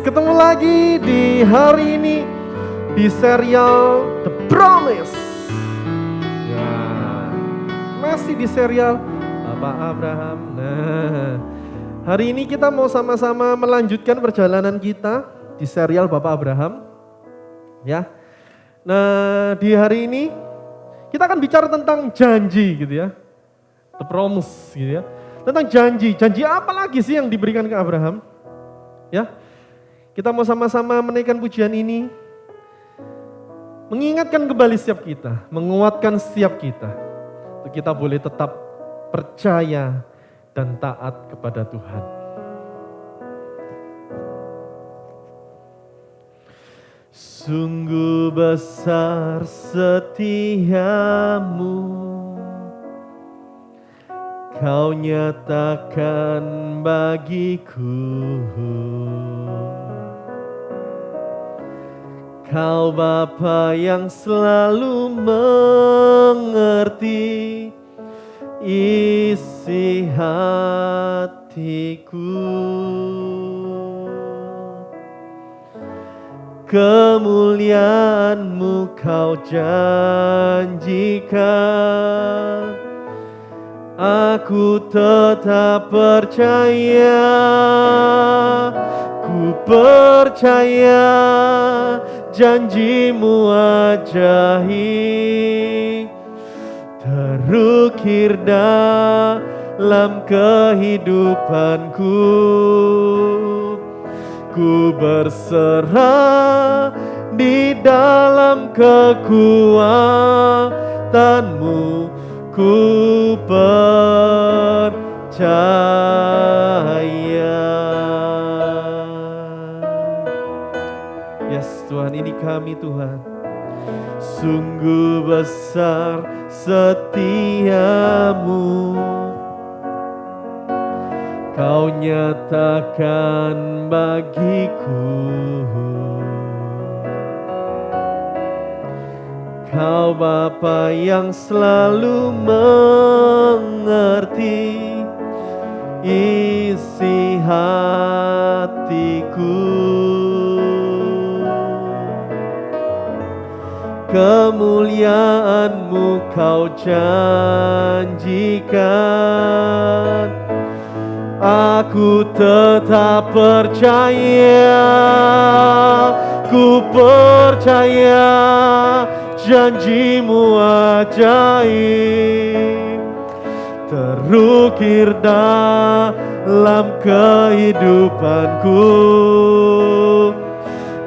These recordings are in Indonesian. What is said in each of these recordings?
ketemu lagi di hari ini di serial The Promise. Ya, masih di serial Bapak Abraham. Nah, hari ini kita mau sama-sama melanjutkan perjalanan kita di serial Bapak Abraham. Ya. Nah, di hari ini kita akan bicara tentang janji gitu ya. The Promise gitu ya. Tentang janji. Janji apa lagi sih yang diberikan ke Abraham? Ya. Kita mau sama-sama menaikkan pujian ini. Mengingatkan kembali setiap kita, menguatkan setiap kita. Untuk kita boleh tetap percaya dan taat kepada Tuhan. Sungguh besar setiamu, Kau nyatakan bagiku. Kau Bapa yang selalu mengerti isi hatiku. Kemuliaan-Mu Kau janjikan, aku tetap percaya. Ku percaya janji-Mu ajaib, terukir dalam kehidupanku. Ku berserah di dalam kekuatan-Mu, ku percaya. Yes Tuhan, ini kami Tuhan. Sungguh besar setiamu, Kau nyatakan bagiku. Kau Bapa yang selalu mengerti isi hatiku. Kemuliaan-Mu Kau janjikan, aku tetap percaya. Ku percaya janji-Mu ajaib, terukir dalam kehidupanku.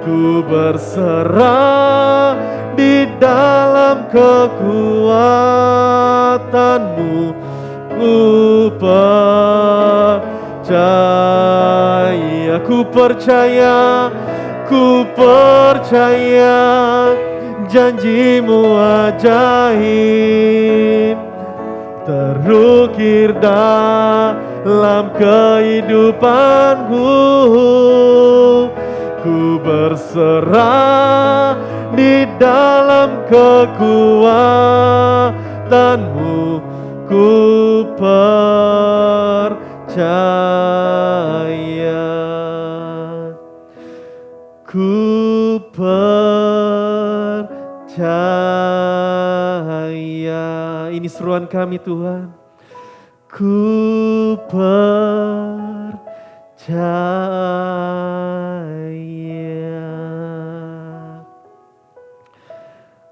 Ku berserah di dalam kekuatan-Mu, ku percaya. Ku percaya, ku percaya janji-Mu ajaib, terukir dalam kehidupanku. Ku berserah di dalam kekuatan-Mu, ku percaya. Ku percaya. Ini seruan kami Tuhan. Ku percaya.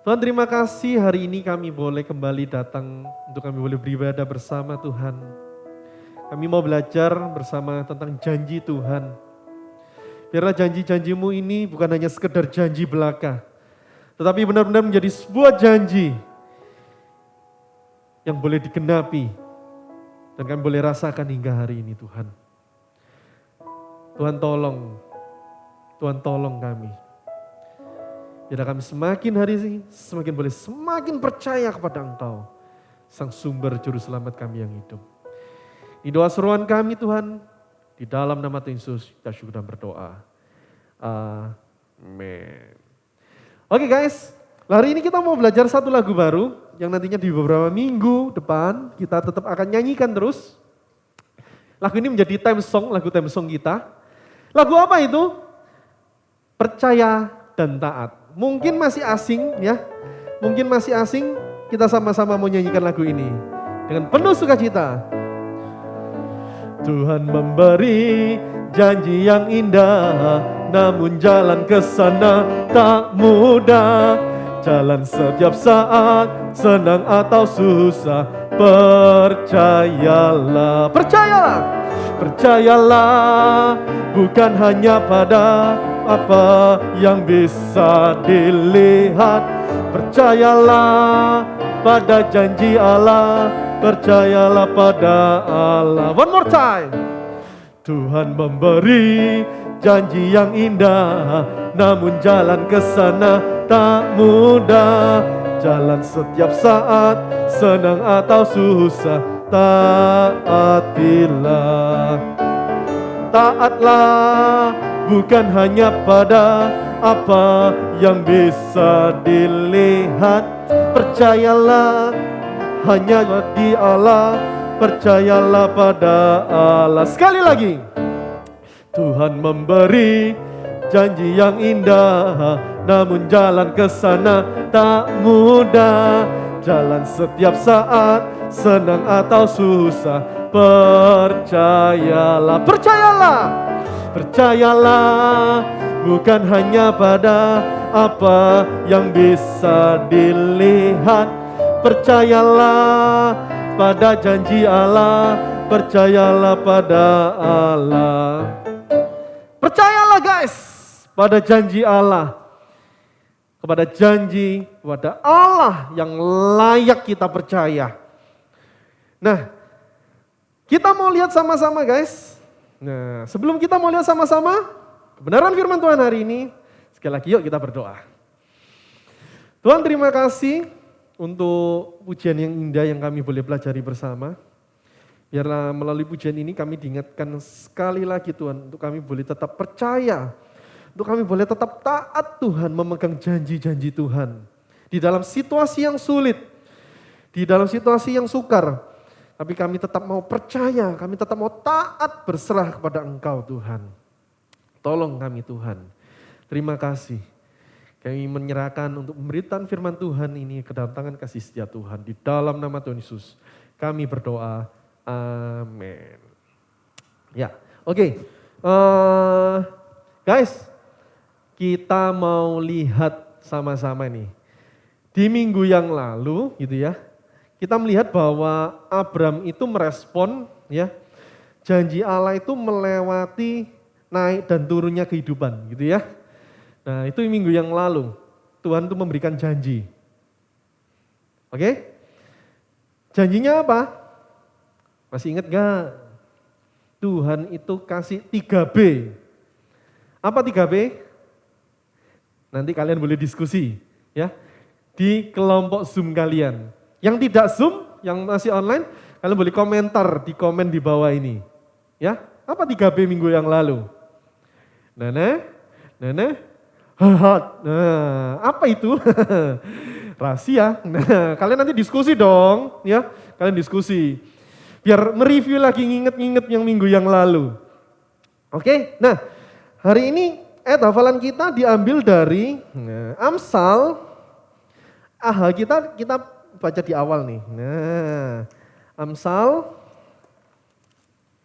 Tuhan, terima kasih hari ini kami boleh kembali datang untuk kami boleh beribadah bersama Tuhan. Kami mau belajar bersama tentang janji Tuhan. Biarlah janji-janji-Mu ini bukan hanya sekedar janji belaka, tetapi benar-benar menjadi sebuah janji yang boleh digenapi dan kami boleh rasakan hingga hari ini Tuhan. Tuhan tolong kami. Biarlah kami semakin hari ini semakin boleh semakin percaya kepada Engkau, Sang Sumber Juru Selamat kami yang hidup. Di doa seruan kami Tuhan, di dalam nama Tuhan Yesus kita syukur dan berdoa. Amin. Oke guys, hari ini kita mau belajar satu lagu baru yang nantinya di beberapa minggu depan kita tetap akan nyanyikan terus. Lagu ini menjadi lagu theme song kita. Lagu apa itu? percaya dan taat. Mungkin masih asing ya, mungkin masih asing, kita sama-sama mau nyanyikan lagu ini dengan penuh sukacita. Tuhan memberi janji yang indah, namun jalan ke sana tak mudah. Jalan setiap saat, senang atau susah, percayalah, percayalah, percayalah, bukan hanya pada apa yang bisa dilihat. Percayalah pada janji Allah, percayalah pada Allah. One more time. Tuhan memberi janji yang indah, namun jalan ke sana tak mudah. Jalan setiap saat, senang atau susah, taatilah. Taatlah, bukan hanya pada apa yang bisa dilihat. Percayalah hanya di Allah, percayalah pada Allah. Sekali lagi. Tuhan memberi janji yang indah, namun jalan ke sana tak mudah. Jalan setiap saat, senang atau susah, percayalah, percayalah, percayalah, bukan hanya pada apa yang bisa dilihat. Percayalah pada janji Allah, percayalah pada Allah. Percayalah guys pada janji Allah, kepada janji kepada Allah yang layak kita percaya. Nah, kita mau lihat sama-sama guys. Nah, sebelum kita mau lihat sama-sama kebenaran firman Tuhan hari ini, sekali lagi yuk kita berdoa. Tuhan, terima kasih untuk pujian yang indah yang kami boleh pelajari bersama. Biarlah melalui pujian ini kami diingatkan sekali lagi Tuhan, untuk kami boleh tetap percaya, untuk kami boleh tetap taat Tuhan, memegang janji-janji Tuhan. Di dalam situasi yang sulit, di dalam situasi yang sukar, tapi kami tetap mau percaya, kami tetap mau taat berserah kepada Engkau Tuhan. Tolong kami Tuhan. Terima kasih. Kami menyerahkan untuk pemberitaan firman Tuhan ini kedatangan kasih setia Tuhan. Di dalam nama Tuhan Yesus kami berdoa. Amin. Ya, oke. Guys, kita mau lihat sama-sama nih. Di minggu yang lalu gitu ya, kita melihat bahwa Abram itu merespon ya, janji Allah itu melewati naik dan turunnya kehidupan gitu ya. Nah itu minggu yang lalu, Tuhan tuh memberikan janji. Oke? Janjinya apa? Masih ingat gak? Tuhan itu kasih 3B. Apa 3B? Nanti kalian boleh diskusi ya di kelompok Zoom kalian. Yang tidak Zoom, yang masih online, kalian boleh komentar di komen di bawah ini. Ya, apa 3B minggu yang lalu? Nana, hahat. Nah, apa itu? Rahasia. Nah, kalian nanti diskusi dong, ya. Kalian diskusi. Biar mereview lagi, nginget-nginget yang minggu yang lalu. Oke, nah hari ini hafalan kita diambil dari Amsal. Kita baca di awal nih. Nah, Amsal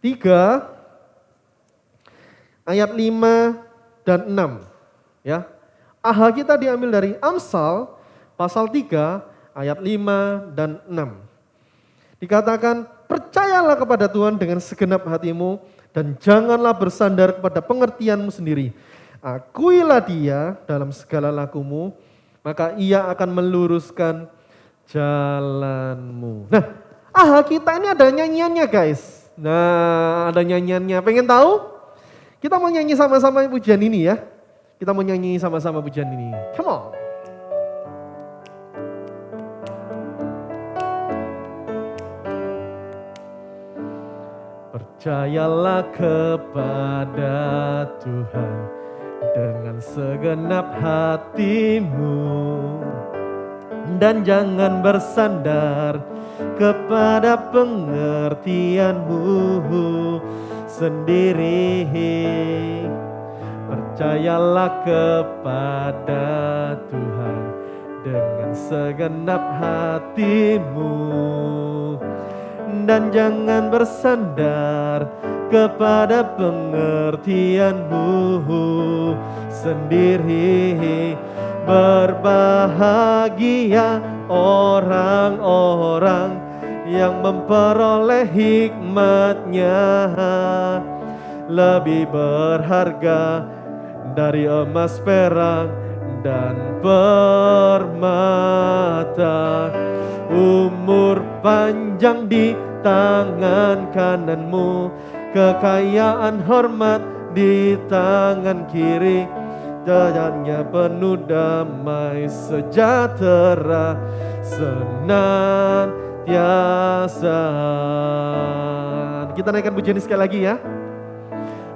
3 ayat 5 dan 6. Ya. Kita diambil dari Amsal pasal 3 ayat 5 dan 6. Dikatakan, percayalah kepada Tuhan dengan segenap hatimu dan janganlah bersandar kepada pengertianmu sendiri. Akuilah Dia dalam segala lakumu, maka Ia akan meluruskan jalanmu. Nah, kita ini ada nyanyiannya guys. Nah, ada nyanyiannya. Pengen tahu? Kita mau nyanyi sama-sama pujian ini ya. Kita mau nyanyi sama-sama pujian ini. Come on. Percayalah kepada Tuhan dengan segenap hatimu dan jangan bersandar kepada pengertianmu sendiri. Percayalah kepada Tuhan dengan segenap hatimu, dan jangan bersandar kepada pengertianmu sendiri. Berbahagia orang-orang yang memperoleh hikmat-Nya, lebih berharga dari emas, perak, dan permata. Umur panjang di tangan kananmu, kekayaan hormat di tangan kiri. Jalannya penuh damai sejahtera senantiasa. Kita naikkan pujian ini sekali lagi ya.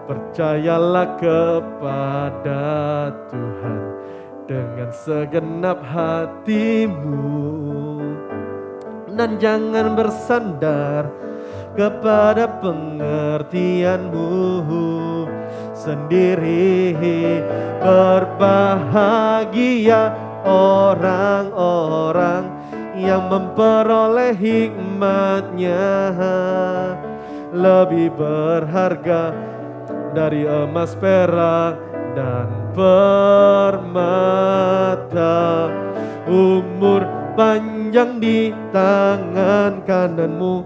Percayalah kepada Tuhan dengan segenap hatimu, dan jangan bersandar kepada pengertianmu sendiri. Berbahagia orang-orang yang memperoleh hikmat-Nya, lebih berharga dari emas, perak, dan permata. Umur panjang di tangan kananmu,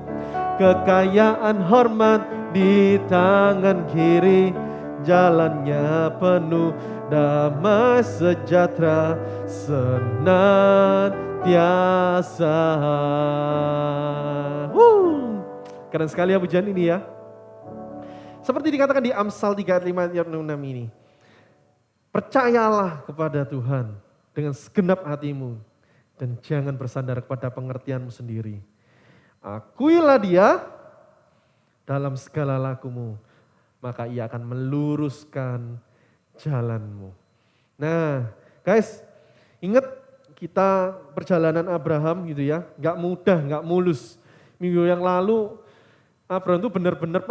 kekayaan hormat di tangan kiri. Jalannya penuh damai sejahtera senantiasa. Keren sekali ya pujian ini ya. Seperti dikatakan di Amsal 3 ayat 5 ayat 6 ini. Percayalah kepada Tuhan dengan segenap hatimu, dan jangan bersandar kepada pengertianmu sendiri. Akuilah Dia dalam segala lakumu, maka Ia akan meluruskan jalanmu. Nah guys, ingat kita perjalanan Abraham gitu ya, gak mudah, gak mulus. Minggu yang lalu Abraham itu benar-benar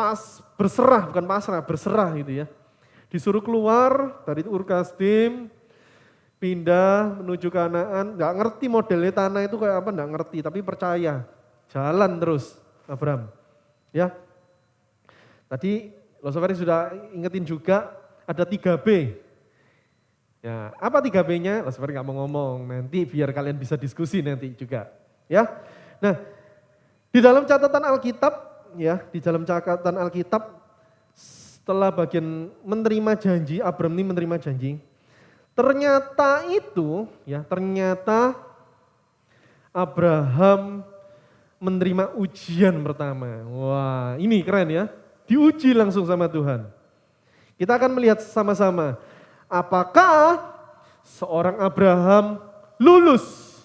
berserah, bukan pasrah, berserah gitu ya. Disuruh keluar dari Ur Kasdim, pindah menuju Kanaan, gak ngerti modelnya tanah itu kayak apa, gak ngerti, tapi percaya. Jalan terus Abraham. Ya. Tadi Losoferi sudah ingetin juga ada 3B. Ya, apa 3B-nya? Losoferi gak mau ngomong, nanti biar kalian bisa diskusi nanti juga. Ya. Nah, di dalam catatan Alkitab, ya, di dalam catatan Alkitab setelah bagian menerima janji, Abraham ini menerima janji. Ternyata itu, ya, ternyata Abraham menerima ujian pertama. Wah, ini keren ya. Diuji langsung sama Tuhan. Kita akan melihat sama-sama apakah seorang Abraham lulus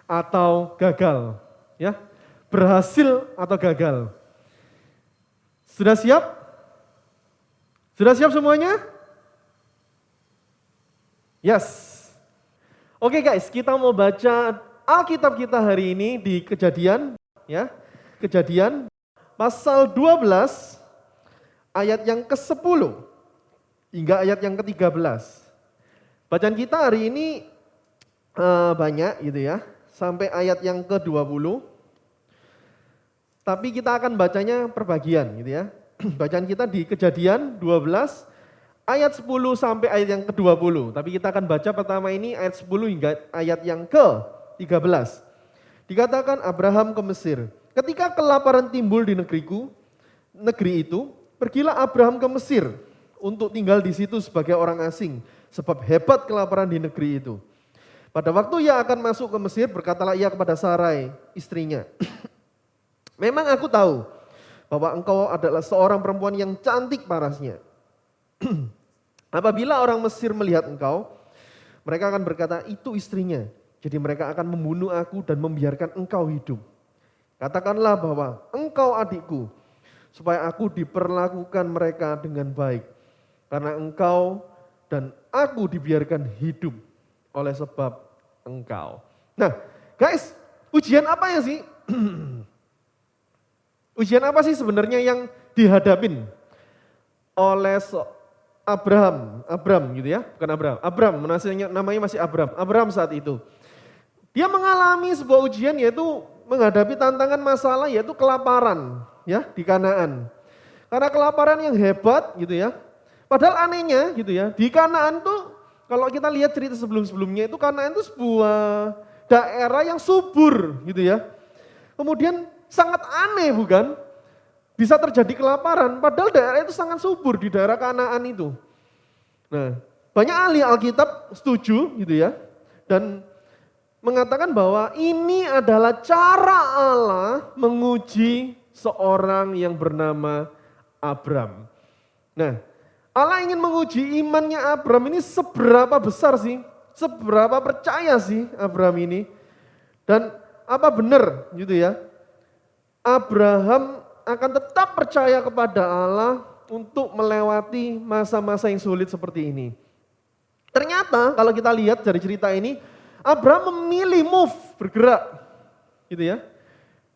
atau gagal, ya. Berhasil atau gagal. Sudah siap? Sudah siap semuanya? Yes. Oke guys, kita mau baca Alkitab kita hari ini di Kejadian, ya. Kejadian pasal 12 ayat yang ke-10 hingga ayat yang ke-13. Bacaan kita hari ini banyak gitu ya, sampai ayat yang ke-20. Tapi kita akan bacanya perbagian gitu ya. Bacaan kita di Kejadian 12 ayat 10 sampai ayat yang ke-20. Tapi kita akan baca pertama ini ayat 10 hingga ayat yang ke-13. Dikatakan Abraham ke Mesir. Ketika kelaparan timbul di negeri itu, pergilah Abraham ke Mesir untuk tinggal di situ sebagai orang asing, sebab hebat kelaparan di negeri itu. Pada waktu ia akan masuk ke Mesir, berkatalah ia kepada Sarai, istrinya, memang aku tahu bahwa engkau adalah seorang perempuan yang cantik parasnya. Apabila orang Mesir melihat engkau, mereka akan berkata, itu istrinya. Jadi mereka akan membunuh aku dan membiarkan engkau hidup. Katakanlah bahwa engkau adikku, supaya aku diperlakukan mereka dengan baik. Karena engkau dan aku dibiarkan hidup oleh sebab engkau. Nah guys, ujian apa ya sih? Ujian apa sih sebenarnya yang dihadapin oleh Abram gitu ya, bukan Abram, namanya masih Abram saat itu. Dia mengalami sebuah ujian yaitu menghadapi tantangan masalah yaitu kelaparan ya di Kanaan. Karena kelaparan yang hebat gitu ya. Padahal anehnya gitu ya, di Kanaan tuh kalau kita lihat cerita sebelum-sebelumnya itu Kanaan itu sebuah daerah yang subur gitu ya. Kemudian sangat aneh bukan? Bisa terjadi kelaparan, padahal daerah itu sangat subur di daerah Kanaan itu. Nah, banyak ahli Alkitab setuju gitu ya, dan mengatakan bahwa ini adalah cara Allah menguji seorang yang bernama Abram. Nah, Allah ingin menguji imannya Abram ini seberapa besar sih, seberapa percaya sih Abram ini, dan apa benar gitu ya, Abraham akan tetap percaya kepada Allah untuk melewati masa-masa yang sulit seperti ini. Ternyata kalau kita lihat dari cerita ini, Abraham memilih bergerak gitu ya.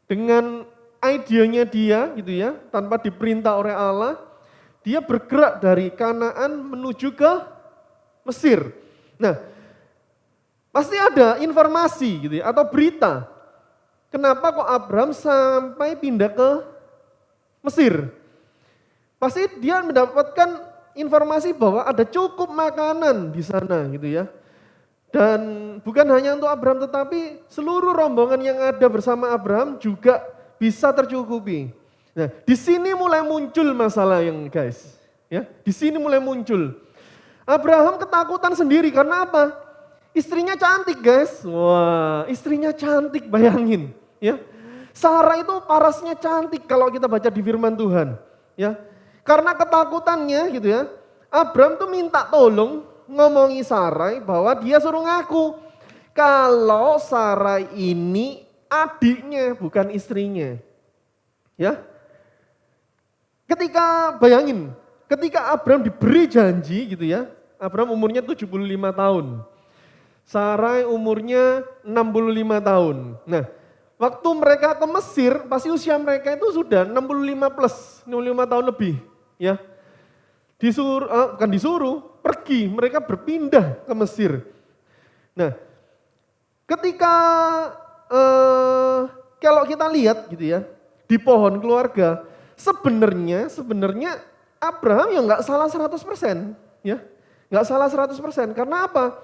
Dengan idenya dia gitu ya, tanpa diperintah oleh Allah, dia bergerak dari Kanaan menuju ke Mesir. Nah, pasti ada informasi gitu ya, atau berita. Kenapa kok Abraham sampai pindah ke Mesir? Pasti dia mendapatkan informasi bahwa ada cukup makanan di sana gitu ya. Dan bukan hanya untuk Abraham tetapi seluruh rombongan yang ada bersama Abraham juga bisa tercukupi. Nah, di sini mulai muncul masalah yang guys, ya. Di sini mulai muncul. Abraham ketakutan sendiri karena apa? Istrinya cantik, guys. Wah, istrinya cantik, bayangin, ya. Sarah itu parasnya cantik kalau kita baca di firman Tuhan, ya. Karena ketakutannya gitu ya, Abraham tuh minta tolong ngomongi Sarai bahwa dia suruh ngaku kalau Sarai ini adiknya bukan istrinya. Ya. Ketika bayangin, ketika Abraham diberi janji gitu ya, Abraham umurnya 75 tahun. Sarai umurnya 65 tahun. Nah, waktu mereka ke Mesir, pasti usia mereka itu sudah 65 plus, 65 tahun lebih. Ya, pergi, mereka berpindah ke Mesir. Nah, ketika kalau kita lihat gitu ya, di pohon keluarga, sebenarnya Abraham ya nggak salah 100%, ya, nggak salah 100%. Karena apa?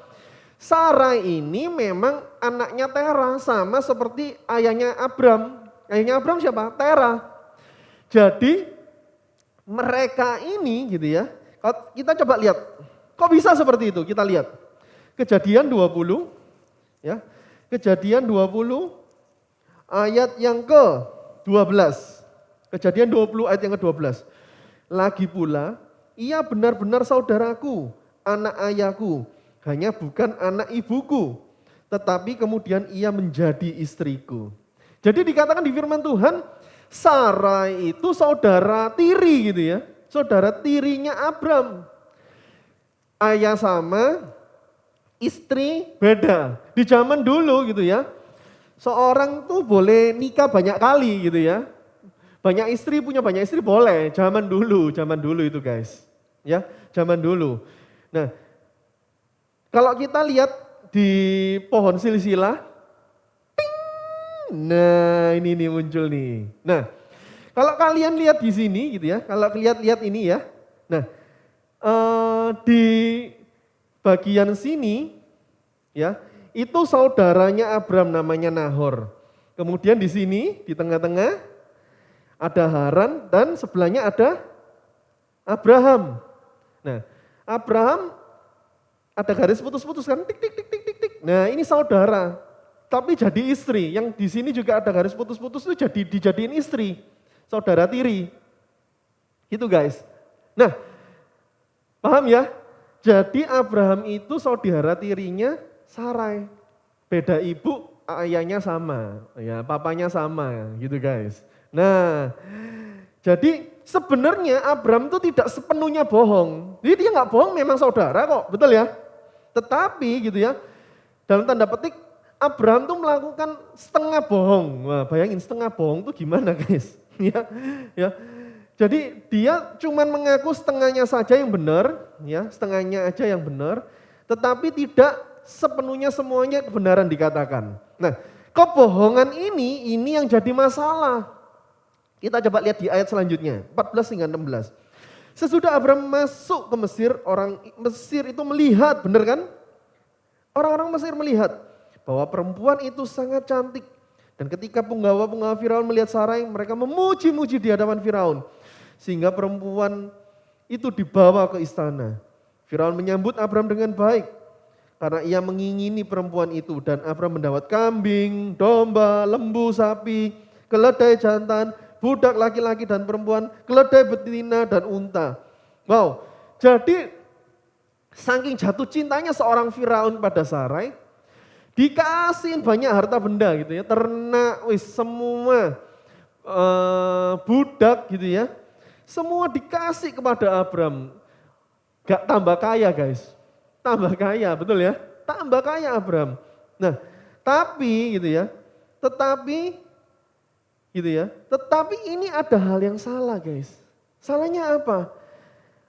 Sarai ini memang anaknya Terah, sama seperti ayahnya Abraham. Ayahnya Abraham siapa? Terah. Jadi mereka ini gitu ya, kita coba lihat, kok bisa seperti itu? Kita lihat Kejadian 20, ya, Kejadian 20 ayat yang ke-12. Kejadian 20 ayat yang ke-12. Lagi pula, ia benar-benar saudaraku, anak ayahku, hanya bukan anak ibuku, tetapi kemudian ia menjadi istriku. Jadi dikatakan di firman Tuhan, Sarai itu saudara tiri gitu ya, saudara tirinya Abram. Ayah sama, istri beda. Di zaman dulu gitu ya, seorang tuh boleh nikah banyak kali gitu ya. Punya banyak istri boleh, zaman dulu itu guys. Ya, zaman dulu. Nah, kalau kita lihat di pohon silsilah, nah ini nih muncul nih. Nah, kalau kalian lihat di sini gitu ya, kalau lihat ini ya. Nah, di bagian sini ya, itu saudaranya Abram namanya Nahor. Kemudian di sini di tengah-tengah ada Haran dan sebelahnya ada Abraham. Nah, Abraham ada garis putus-putus kan, tik tik tik tik tik tik. Nah, ini saudara. Tapi jadi istri, yang di sini juga ada garis putus-putus itu dijadiin istri, saudara tiri. Gitu guys. Nah, paham ya? Jadi Abraham itu saudara tirinya Sarai. Beda ibu, ayahnya sama, ya papanya sama, gitu guys. Nah, jadi sebenarnya Abraham itu tidak sepenuhnya bohong. Jadi dia nggak bohong, memang saudara kok, betul ya? Tetapi gitu ya, dalam tanda petik Abraham tuh melakukan setengah bohong. Wah, bayangin setengah bohong tuh gimana guys? Ya, ya. Jadi dia cuman mengaku setengahnya saja yang benar, ya, setengahnya aja yang benar, tetapi tidak sepenuhnya semuanya kebenaran dikatakan. Nah, kebohongan ini yang jadi masalah. Kita coba lihat di ayat selanjutnya, 14 hingga 16. Sesudah Abraham masuk ke Mesir, orang Mesir itu melihat, benar kan? Orang-orang Mesir melihat bahwa perempuan itu sangat cantik. Dan ketika penggawa-penggawa Firaun melihat Sarai, mereka memuji-muji di hadapan Firaun. Sehingga perempuan itu dibawa ke istana. Firaun menyambut Abraham dengan baik. Karena ia mengingini perempuan itu. Dan Abraham mendapat kambing, domba, lembu, sapi, keledai jantan, budak laki-laki dan perempuan, keledai betina dan unta. Wow, jadi saking jatuh cintanya seorang Firaun pada Sarai, dikasihin banyak harta benda gitu ya, ternak, semua budak gitu ya, semua dikasih kepada Abraham. Gak tambah kaya guys, tambah kaya, betul ya, tambah kaya Abraham. Nah, tapi gitu ya, tetapi ini ada hal yang salah guys. Salahnya apa?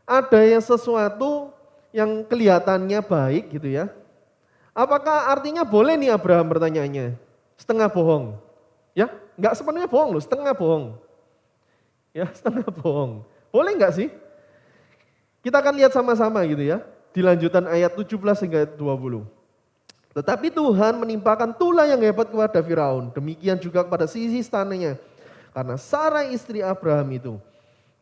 Ada yang sesuatu yang kelihatannya baik gitu ya. Apakah artinya boleh nih Abraham pertanyaannya? Setengah bohong. Ya, enggak sepenuhnya bohong loh, setengah bohong. Ya, setengah bohong. Boleh enggak sih? Kita akan lihat sama-sama gitu ya. Di lanjutan ayat 17 hingga 20. Tetapi Tuhan menimpakan tulah yang hebat kepada Firaun. Demikian juga kepada sisi istananya. Karena Sarai istri Abraham itu.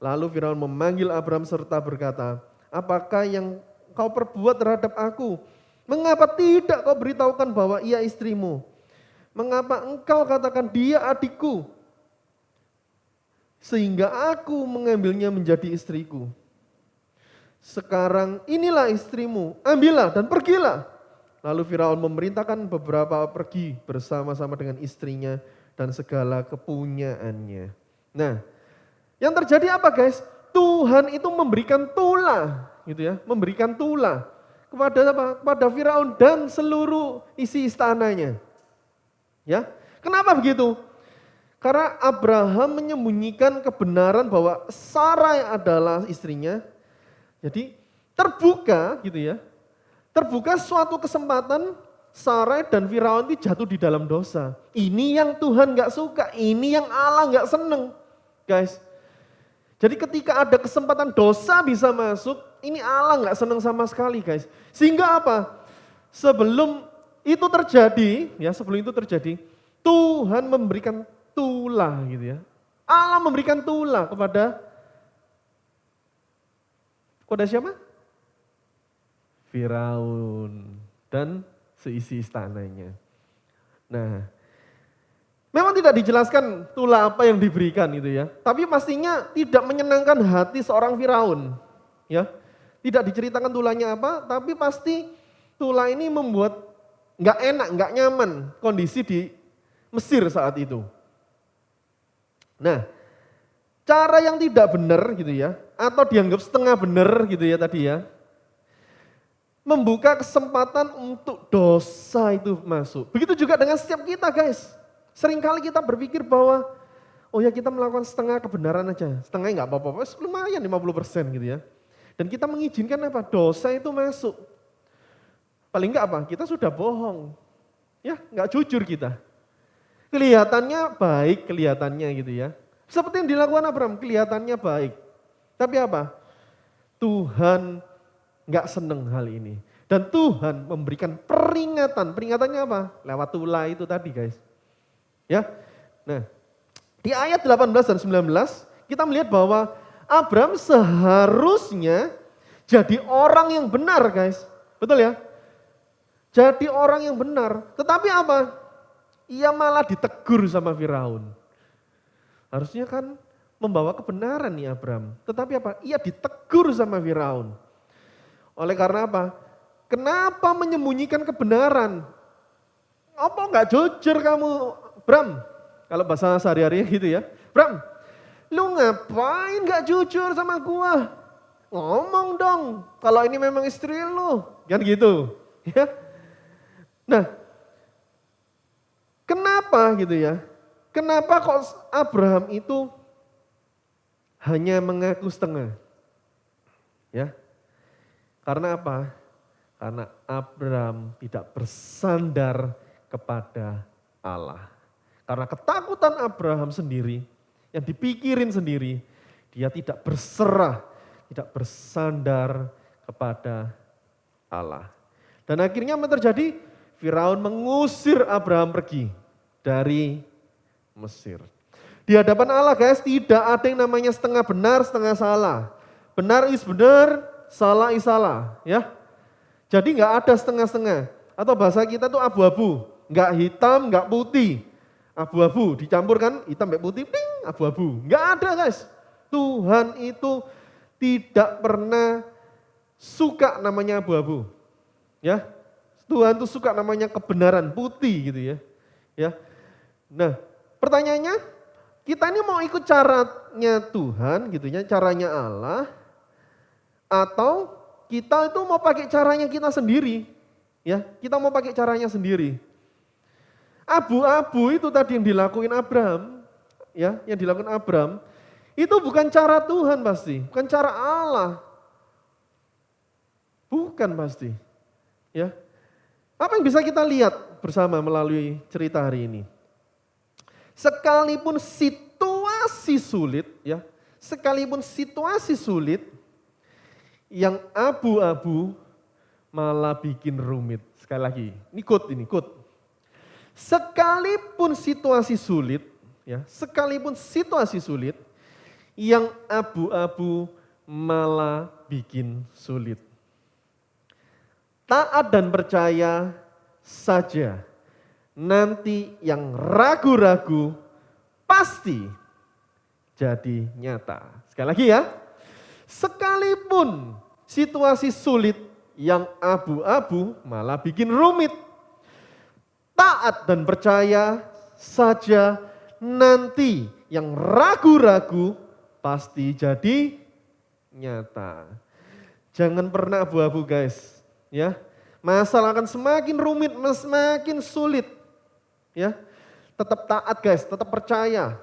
Lalu Firaun memanggil Abraham serta berkata, apakah yang kau perbuat terhadap aku? Mengapa tidak kau beritahukan bahwa ia istrimu? Mengapa engkau katakan dia adikku? Sehingga aku mengambilnya menjadi istriku. Sekarang inilah istrimu, ambillah dan pergilah. Lalu Firaun memerintahkan beberapa pergi bersama-sama dengan istrinya dan segala kepunyaannya. Nah, yang terjadi apa guys? Tuhan itu memberikan tulah, gitu ya, memberikan tulah kepada apa? Kepada Firaun dan seluruh isi istananya. Ya, kenapa begitu? Karena Abraham menyembunyikan kebenaran bahwa Sarai adalah istrinya. Jadi terbuka, gitu ya. Terbuka suatu kesempatan Sarai dan Firaun itu jatuh di dalam dosa. Ini yang Tuhan gak suka, ini yang Allah gak seneng. Guys, jadi ketika ada kesempatan dosa bisa masuk, ini Allah gak seneng sama sekali guys. Sehingga apa? Sebelum itu terjadi, Tuhan memberikan tulah gitu ya. Allah memberikan tulah kepada siapa? Firaun dan seisi istananya. Nah, memang tidak dijelaskan tulah apa yang diberikan itu ya. Tapi pastinya tidak menyenangkan hati seorang Firaun. Ya, tidak diceritakan tulahnya apa, tapi pasti tulah ini membuat nggak enak, nggak nyaman kondisi di Mesir saat itu. Nah, cara yang tidak benar gitu ya, atau dianggap setengah benar gitu ya tadi ya, membuka kesempatan untuk dosa itu masuk. Begitu juga dengan setiap kita guys. Seringkali kita berpikir bahwa, oh ya kita melakukan setengah kebenaran aja. Setengahnya nggak apa-apa, lumayan 50% gitu ya. Dan kita mengizinkan apa? Dosa itu masuk. Paling enggak apa? Kita sudah bohong. Ya, nggak jujur kita. Kelihatannya baik, kelihatannya gitu ya. Seperti yang dilakukan Abraham, kelihatannya baik. Tapi apa? Tuhan nggak seneng hal ini. Dan Tuhan memberikan peringatan. Peringatannya apa? Lewat tulah itu tadi guys. Ya. Nah, di ayat 18 dan 19 kita melihat bahwa Abraham seharusnya jadi orang yang benar guys. Betul ya? Jadi orang yang benar. Tetapi apa? Ia malah ditegur sama Firaun. Harusnya kan membawa kebenaran nih Abraham. Tetapi apa? Ia ditegur sama Firaun. Oleh karena apa? Kenapa menyembunyikan kebenaran? Apa enggak jujur kamu, Bram? Kalau bahasa sehari-hari gitu ya. Bram, lu ngapain enggak jujur sama gua? Ngomong dong, kalau ini memang istri lu. Kan gitu. Ya. Nah, kenapa gitu ya? Kenapa kok Abraham itu hanya mengaku setengah. Ya. Karena apa? Karena Abraham tidak bersandar kepada Allah. Karena ketakutan Abraham sendiri, yang dipikirin sendiri, dia tidak berserah, tidak bersandar kepada Allah. Dan akhirnya apa terjadi? Firaun mengusir Abraham pergi dari Mesir. Di hadapan Allah guys, tidak ada yang namanya setengah benar, setengah salah. Benar is benar, salah is salah. Ya. Jadi nggak ada setengah-setengah. Atau bahasa kita tuh abu-abu. Nggak hitam, nggak putih. Abu-abu, dicampurkan hitam sampai putih, ding, abu-abu. Nggak ada guys. Tuhan itu tidak pernah suka namanya abu-abu. Ya, Tuhan itu suka namanya kebenaran, putih gitu ya. Ya. Nah, pertanyaannya, kita ini mau ikut caranya Tuhan gitu ya, caranya Allah, atau kita itu mau pakai caranya kita sendiri. Ya, kita mau pakai caranya sendiri. Abu-abu itu tadi yang dilakuin Abraham, ya, yang dilakukan Abraham, itu bukan cara Tuhan pasti, bukan cara Allah. Bukan pasti. Ya. Apa yang bisa kita lihat bersama melalui cerita hari ini? Sekalipun situasi sulit, ya, sekalipun situasi sulit, yang abu-abu malah bikin rumit. Sekali lagi, ini quote. Sekalipun situasi sulit, ya, sekalipun situasi sulit, yang abu-abu malah bikin sulit. Taat dan percaya saja, nanti yang ragu-ragu pasti jadi nyata. Sekali lagi ya, sekalipun situasi sulit, yang abu-abu malah bikin rumit. Taat dan percaya saja, nanti yang ragu-ragu pasti jadi nyata. Jangan pernah abu-abu guys, ya. Masalah akan semakin rumit, semakin sulit, ya. Tetap taat guys, tetap percaya.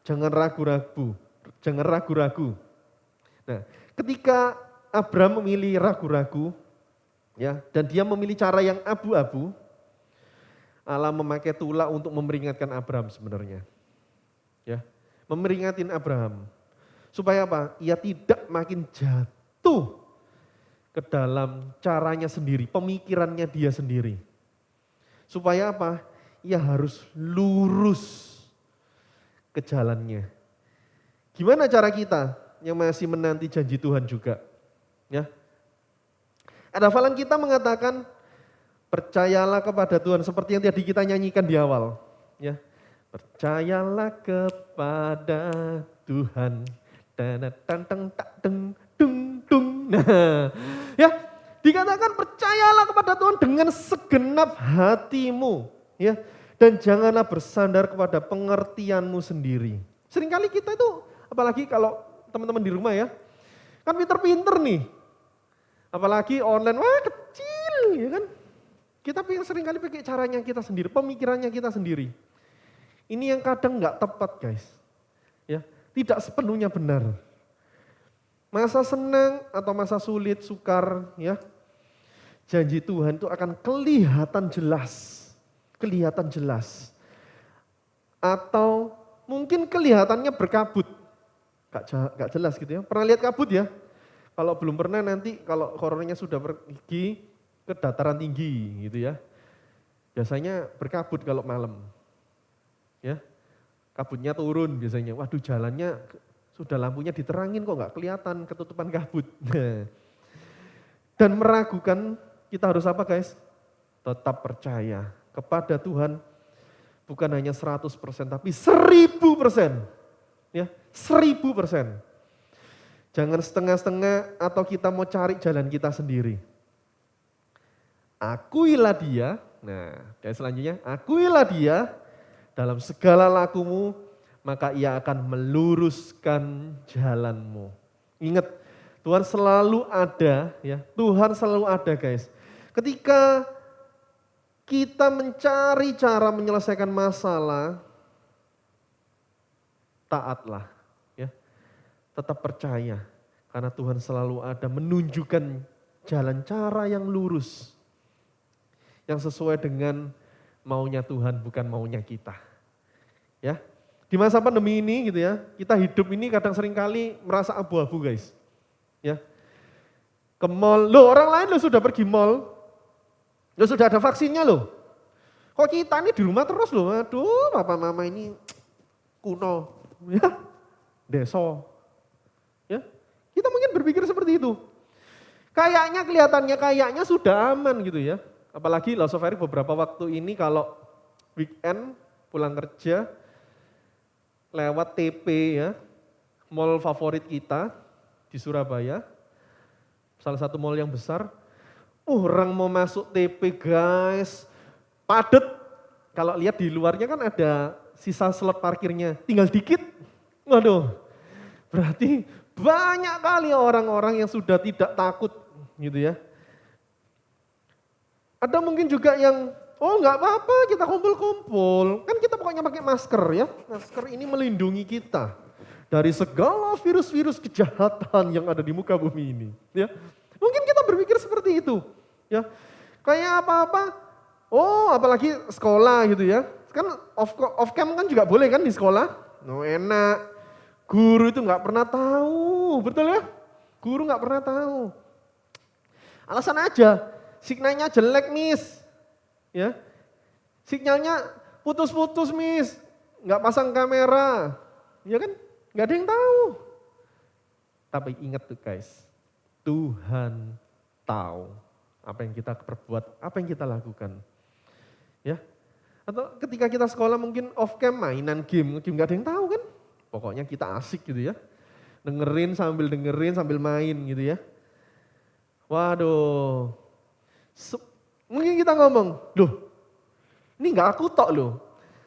Jangan ragu-ragu, jangan ragu-ragu. Nah, ketika Abraham memilih ragu-ragu, ya, dan dia memilih cara yang abu-abu, Allah memakai tulah untuk memperingatkan Abraham sebenarnya. Ya, memperingatin Abraham. Supaya apa? Ia tidak makin jatuh ke dalam caranya sendiri, pemikirannya dia sendiri. Supaya apa? Ia harus lurus ke jalannya. Gimana cara kita yang masih menanti janji Tuhan juga? Ya. Ada hafalan kita mengatakan, percayalah kepada Tuhan seperti yang tadi kita nyanyikan di awal. Ya. Percayalah kepada Tuhan. Nah, ya, dikatakan percayalah kepada Tuhan dengan segenap hatimu, ya, dan janganlah bersandar kepada pengertianmu sendiri. Seringkali kita itu, apalagi kalau teman-teman di rumah ya, kan pinter-pinter nih, apalagi online, wah kecil, ya kan? Kita seringkali pakai caranya kita sendiri, pemikirannya kita sendiri. Ini yang kadang nggak tepat guys, ya, tidak sepenuhnya benar. Masa senang atau masa sulit, sukar, ya, janji Tuhan itu akan kelihatan jelas. Atau mungkin kelihatannya berkabut, gak jelas gitu ya. Pernah lihat kabut ya? Kalau belum pernah nanti kalau coronanya sudah pergi ke dataran tinggi gitu ya. Biasanya berkabut kalau malam. Ya. Kabutnya turun biasanya. Waduh, jalannya sudah lampunya diterangin kok nggak kelihatan, ketutupan kabut. Dan meragukan, kita harus apa guys? Tetap percaya kepada Tuhan, bukan hanya 100% tapi 1000%. Ya, 1000%. Jangan setengah-setengah atau kita mau cari jalan kita sendiri. Akuilah dia, nah dan selanjutnya, akuilah dia dalam segala lakumu, maka ia akan meluruskan jalanmu. Ingat, Tuhan selalu ada, ya. Tuhan selalu ada, guys. Ketika kita mencari cara menyelesaikan masalah, taatlah, ya. tetap percaya karena Tuhan selalu ada menunjukkan jalan cara yang lurus. Yang sesuai dengan maunya Tuhan bukan maunya kita. Ya. Di masa pandemi ini gitu ya, kita hidup ini kadang seringkali merasa abu-abu guys. Ya. Ke mall, loh orang lain loh sudah pergi mall. Loh sudah ada vaksinnya loh. Kok kita ini di rumah terus loh, aduh papa mama ini kuno. Ya, deso. Ya, kita mungkin berpikir seperti itu. Kayaknya kelihatannya kayaknya sudah aman gitu ya. Apalagi Lost of Eric beberapa waktu ini kalau weekend pulang kerja lewat TP ya, mall favorit kita di Surabaya, salah satu mall yang besar, orang mau masuk TP guys, padet. Kalau lihat di luarnya kan ada sisa slot parkirnya, tinggal dikit. Waduh, berarti banyak kali orang-orang yang sudah tidak takut gitu ya. Ada mungkin juga yang, oh nggak apa-apa kita kumpul-kumpul. Kan kita pokoknya pakai masker ya. Masker ini melindungi kita dari segala virus-virus kejahatan yang ada di muka bumi ini. Ya, mungkin kita berpikir seperti itu. Ya, kayak apa-apa. Oh apalagi sekolah gitu ya. Kan off cam kan juga boleh kan di sekolah. No enak. Guru itu nggak pernah tahu, betul ya? Guru nggak pernah tahu. Alasan aja. Signalnya jelek miss, ya, sinyalnya putus-putus miss, nggak pasang kamera, ya kan, nggak ada yang tahu. Tapi ingat tuh guys, Tuhan tahu apa yang kita perbuat, apa yang kita lakukan, ya. Atau ketika kita sekolah mungkin off cam mainan game nggak ada yang tahu kan, pokoknya kita asik gitu ya, dengerin sambil main gitu ya. Waduh. Mungkin kita ngomong, loh ini gak aku tok loh,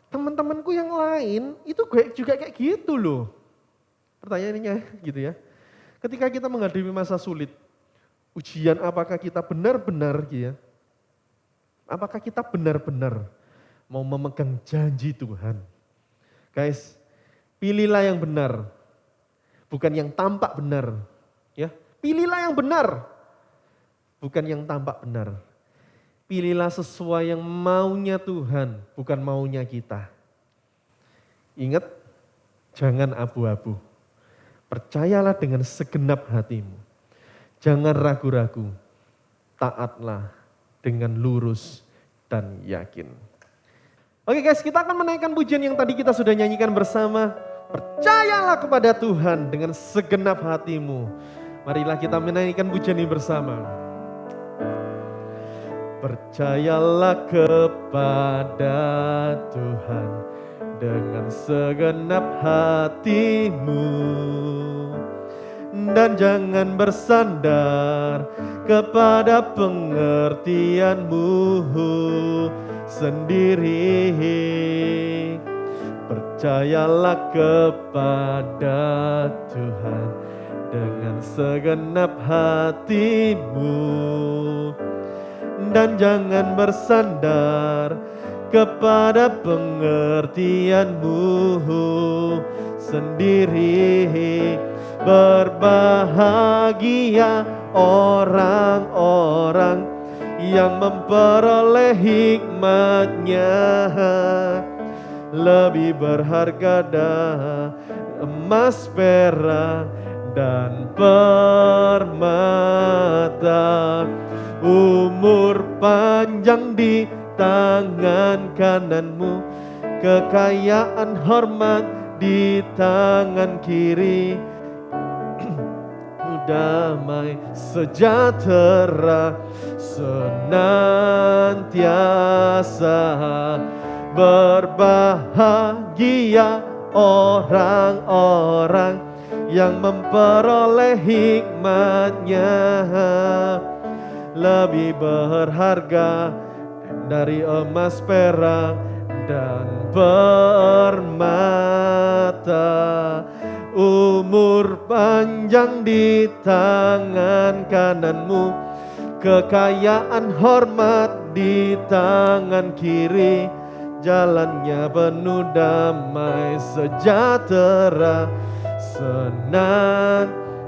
teman-temanku yang lain itu juga kayak gitu loh. Pertanyaannya gitu ya, ketika kita menghadapi masa sulit, ujian apakah kita benar-benar gitu ya, apakah kita benar-benar mau memegang janji Tuhan. Guys, pilihlah yang benar, bukan yang tampak benar. Ya, pilihlah yang benar, bukan yang tampak benar. Pilihlah sesuai yang maunya Tuhan, bukan maunya kita. Ingat, jangan abu-abu. Percayalah dengan segenap hatimu. Jangan ragu-ragu. Taatlah dengan lurus dan yakin. Oke guys, kita akan menaikkan pujian yang tadi kita sudah nyanyikan bersama. Percayalah kepada Tuhan dengan segenap hatimu. Marilah kita menaikkan pujian ini bersama. Percayalah kepada Tuhan dengan segenap hatimu dan jangan bersandar kepada pengertianmu sendiri. Percayalah kepada Tuhan dengan segenap hatimu dan jangan bersandar kepada pengertianmu sendiri. Berbahagia orang-orang yang memperoleh hikmat-Nya, lebih berharga dari emas, perak, dan permata. Umur panjang di tangan kananmu, kekayaan hormat di tangan kiri. Damai sejahtera senantiasa. Berbahagia orang-orang yang memperoleh hikmat-Nya, lebih berharga dari emas, perak, dan permata. Umur panjang di tangan kananmu, kekayaan hormat di tangan kiri. Jalannya penuh damai sejahtera senantiasa.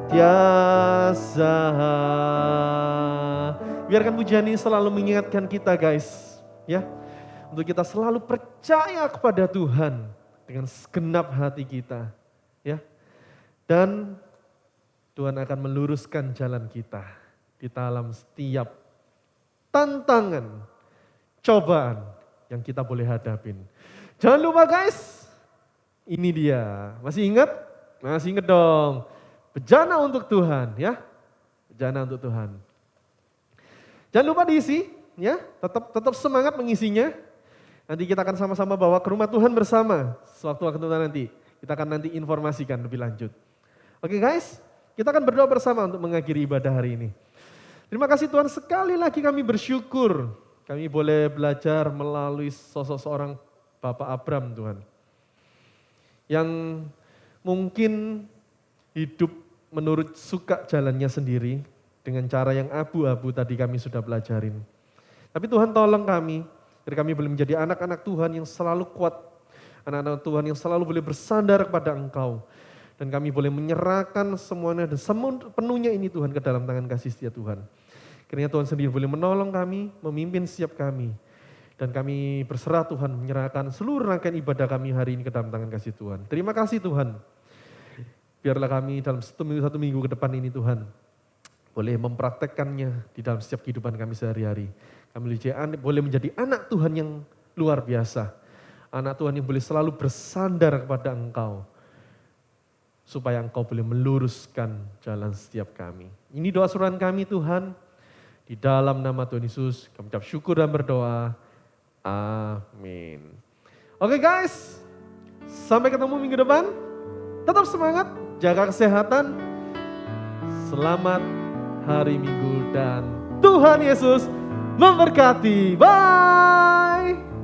Biarkan pujian ini selalu mengingatkan kita guys, ya, untuk kita selalu percaya kepada Tuhan dengan segenap hati kita, ya. Dan Tuhan akan meluruskan jalan kita di dalam setiap tantangan, cobaan yang kita boleh hadapin. Jangan lupa guys, ini dia. Masih ingat? Masih ingat dong. Bejana untuk Tuhan, ya. Bejana untuk Tuhan. Jangan lupa diisi, ya. Tetap semangat mengisinya. Nanti kita akan sama-sama bawa ke rumah Tuhan bersama. Sewaktu-waktu nanti kita akan nanti informasikan lebih lanjut. Oke guys, kita akan berdoa bersama untuk mengakhiri ibadah hari ini. Terima kasih Tuhan, sekali lagi kami bersyukur kami boleh belajar melalui sosok seorang Bapak Abram Tuhan. Yang mungkin hidup menurut suka jalannya sendiri dengan cara yang abu-abu tadi kami sudah belajarin. Tapi Tuhan tolong kami, biar kami boleh menjadi anak-anak Tuhan yang selalu kuat, anak-anak Tuhan yang selalu boleh bersandar kepada Engkau. Dan kami boleh menyerahkan semuanya dan sepenuhnya ini Tuhan ke dalam tangan kasih setia Tuhan. Kiranya Tuhan sendiri boleh menolong kami, memimpin setiap kami. Dan kami berserah Tuhan menyerahkan seluruh rangkaian ibadah kami hari ini ke dalam tangan kasih Tuhan. Terima kasih Tuhan. Biarlah kami dalam satu minggu ke depan ini Tuhan boleh mempraktekkannya di dalam setiap kehidupan kami sehari-hari. Kami boleh menjadi anak Tuhan yang luar biasa. Anak Tuhan yang boleh selalu bersandar kepada Engkau. Supaya Engkau boleh meluruskan jalan setiap kami. Ini doa suruhan kami Tuhan. Di dalam nama Tuhan Yesus kami ucap syukur dan berdoa. Amin. Oke guys, sampai ketemu minggu depan. Tetap semangat, jaga kesehatan. Selamat hari Minggu dan Tuhan Yesus memberkati. Bye.